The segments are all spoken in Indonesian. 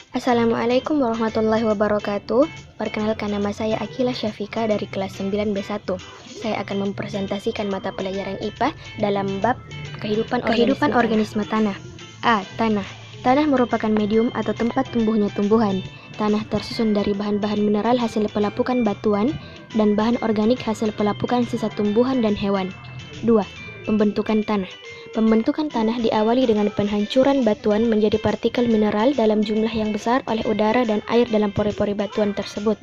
Assalamualaikum warahmatullahi wabarakatuh. Perkenalkan, nama saya Akila Syafika dari kelas 9B1. Saya akan mempresentasikan mata pelajaran IPA dalam bab kehidupan organisme tanah. A. Tanah. Tanah merupakan medium atau tempat tumbuhnya tumbuhan. Tanah tersusun dari bahan-bahan mineral hasil pelapukan batuan dan bahan organik hasil pelapukan sisa tumbuhan dan hewan. 2. Pembentukan tanah. Pembentukan tanah diawali dengan penghancuran batuan menjadi partikel mineral dalam jumlah yang besar oleh udara dan air dalam pori-pori batuan tersebut.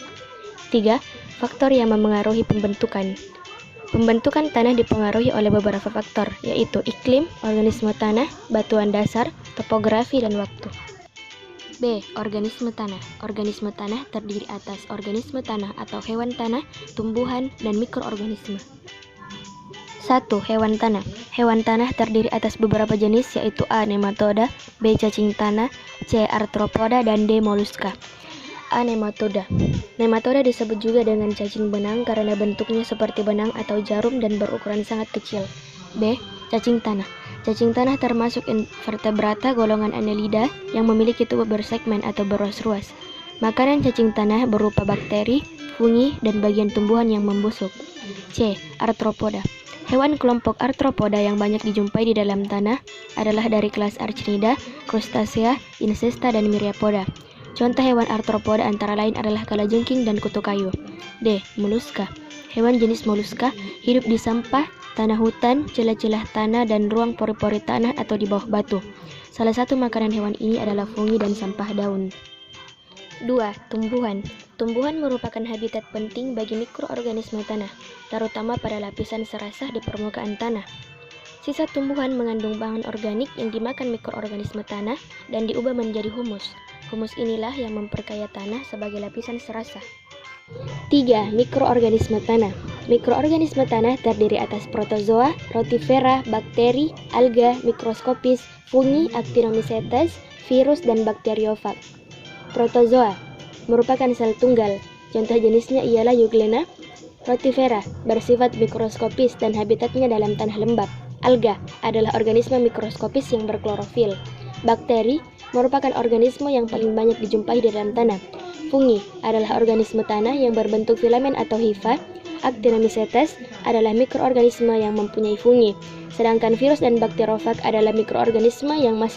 3. Faktor yang memengaruhi pembentukan. Pembentukan tanah dipengaruhi oleh beberapa faktor, yaitu iklim, organisme tanah, batuan dasar, topografi, dan waktu. B. Organisme tanah. Organisme tanah terdiri atas organisme tanah atau hewan tanah, tumbuhan, dan mikroorganisme. 1. Hewan tanah. Hewan tanah terdiri atas beberapa jenis, yaitu A. Nematoda, B. Cacing tanah, C. Arthropoda, dan D. Moluska. A. Nematoda. Nematoda disebut juga dengan cacing benang karena bentuknya seperti benang atau jarum dan berukuran sangat kecil. B. Cacing tanah. Cacing tanah termasuk invertebrata golongan Annelida yang memiliki tubuh bersegmen atau berruas-ruas. Makanan cacing tanah berupa bakteri, fungi, dan bagian tumbuhan yang membusuk. C. Arthropoda. Hewan kelompok Arthropoda yang banyak dijumpai di dalam tanah adalah dari kelas Arachnida, Crustacea, Insecta, dan Myriapoda. Contoh hewan Arthropoda antara lain adalah kalajengking dan kutu kayu. D. Moluska. Hewan jenis moluska hidup di sampah, tanah hutan, celah-celah tanah, dan ruang pori-pori tanah atau di bawah batu. Salah satu makanan hewan ini adalah fungi dan sampah daun. 2. Tumbuhan. Tumbuhan merupakan habitat penting bagi mikroorganisme tanah, terutama pada lapisan serasah di permukaan tanah. Sisa tumbuhan mengandung bahan organik yang dimakan mikroorganisme tanah dan diubah menjadi humus. Humus inilah yang memperkaya tanah sebagai lapisan serasah. 3. Mikroorganisme tanah. Mikroorganisme tanah terdiri atas protozoa, rotifera, bakteri, alga, mikroskopis, fungi, actinomycetes, virus, dan bakteriofag. Protozoa merupakan sel tunggal. Contoh jenisnya ialah Euglena. Rotifera bersifat mikroskopis dan habitatnya dalam tanah lembab. Alga adalah organisme mikroskopis yang berklorofil. Bakteri merupakan organisme yang paling banyak dijumpai di dalam tanah. Fungi adalah organisme tanah yang berbentuk filamen atau hifa. Actinomycetes adalah mikroorganisme yang mempunyai fungi. Sedangkan virus dan bakteriofag adalah mikroorganisme yang masih